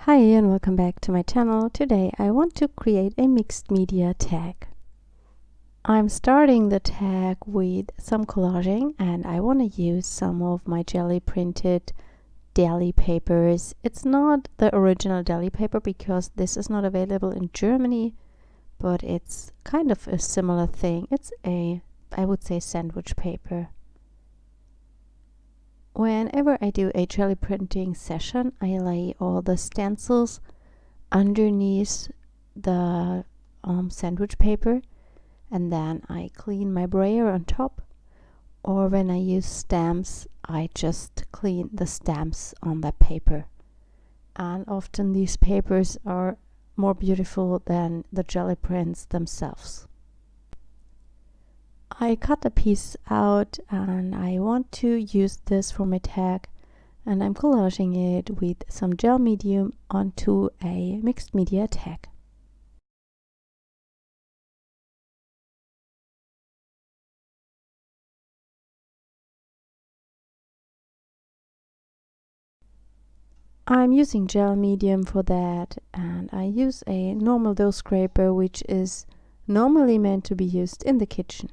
Hi and welcome back to my channel. Today I want to create a mixed media tag. I'm starting the tag with some collaging and I want to use some of my Gelli printed Deli papers. It's not the original Deli paper because this is not available in Germany, but it's kind of a similar thing. It's I would say sandwich paper. Whenever I do a Gelli printing session, I lay all the stencils underneath the sandwich paper, and then I clean my brayer on top. Or when I use stamps, I just clean the stamps on that paper. And often these papers are more beautiful than the Gelli prints themselves. I cut a piece out and I want to use this for my tag, and I'm collaging it with some gel medium onto a mixed media tag. I'm using gel medium for that, and I use a normal dough scraper, which is normally meant to be used in the kitchen.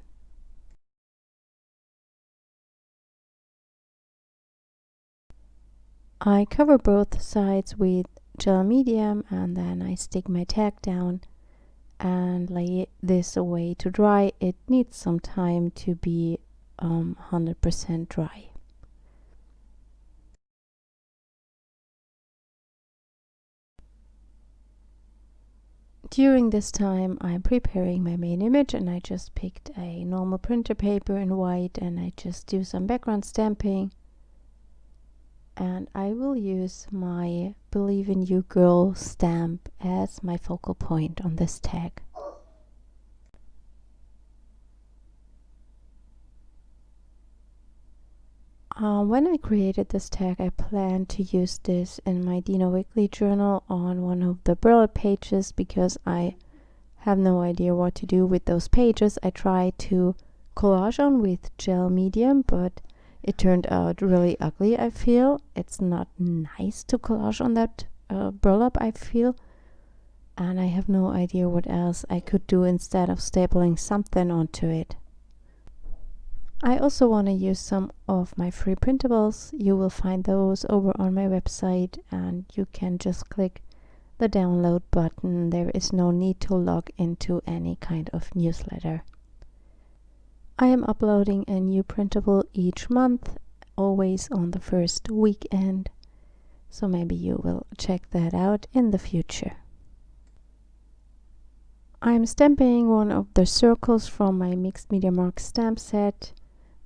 I cover both sides with gel medium and then I stick my tag down and lay this away to dry. It needs some time to be 100% dry. During this time I'm preparing my main image, and I just picked a normal printer paper in white and I just do some background stamping. And I will use my Believe in You Girl stamp as my focal point on this tag. When I created this tag, I planned to use this in my Dina Wakley Journal on one of the Burlap pages because I have no idea what to do with those pages. I tried to collage on with gel medium, but it turned out really ugly. I feel it's not nice to collage on that burlap, I feel, and I have no idea what else I could do instead of stapling something onto it. I also want to use some of my free printables. You will find those over on my website, and you can just click the download button. There is no need to log into any kind of newsletter. I am uploading a new printable each month, always on the first weekend, so maybe you will check that out in the future. I'm stamping one of the circles from my Mixed Media Mark stamp set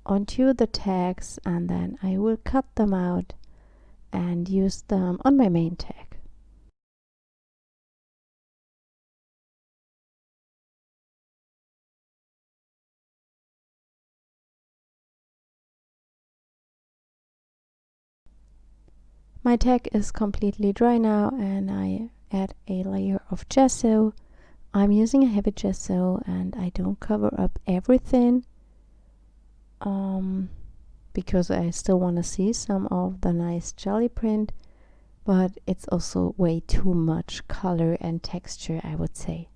onto the tags, and then I will cut them out and use them on my main tag. My tag is completely dry now, and I add a layer of gesso. I'm using a heavy gesso and I don't cover up everything because I still want to see some of the nice Gelli print, but it's also way too much color and texture, I would say.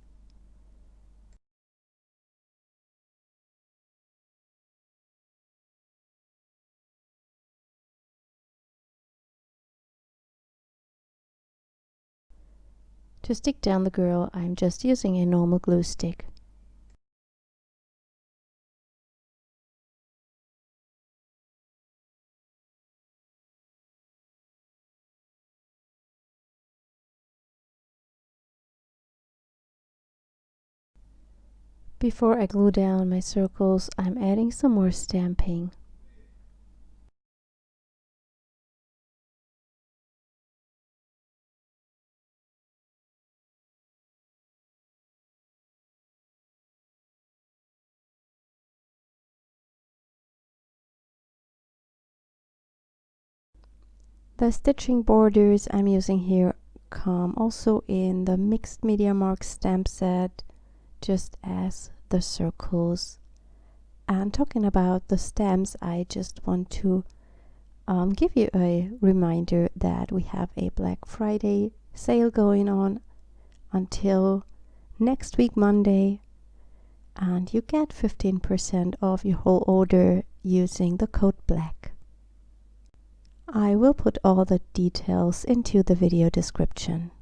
To stick down the girl, I'm just using a normal glue stick. Before I glue down my circles, I'm adding some more stamping. The stitching borders I'm using here come also in the Mixed Media Mark stamp set, just as the circles. And talking about the stamps, I just want to give you a reminder that we have a Black Friday sale going on until next week Monday, and you get 15% off your whole order using the code BLACK. I will put all the details into the video description.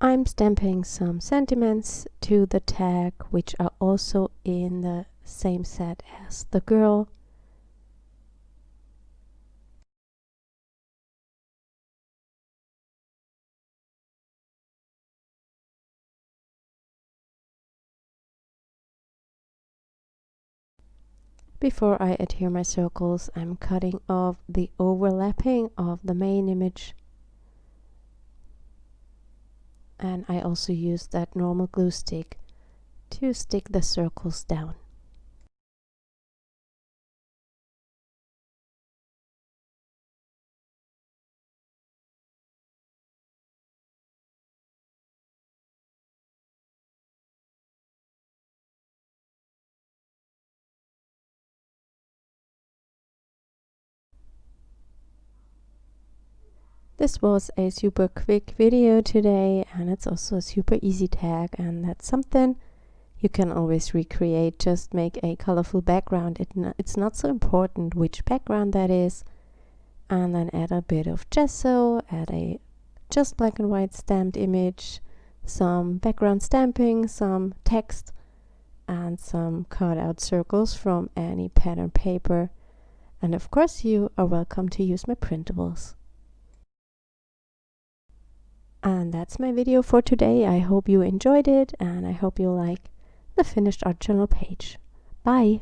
I'm stamping some sentiments to the tag, which are also in the same set as the girl. Before I adhere my circles, I'm cutting off the overlapping of the main image. And I also use that normal glue stick to stick the circles down. This was a super quick video today, and it's also a super easy tag, and that's something you can always recreate. Just make a colorful background. It's not so important which background that is, and then add a bit of gesso, add a just black and white stamped image, some background stamping, some text, and some cut out circles from any pattern paper. And of course you are welcome to use my printables. And that's my video for today. I hope you enjoyed it, and I hope you like the finished art journal page. Bye!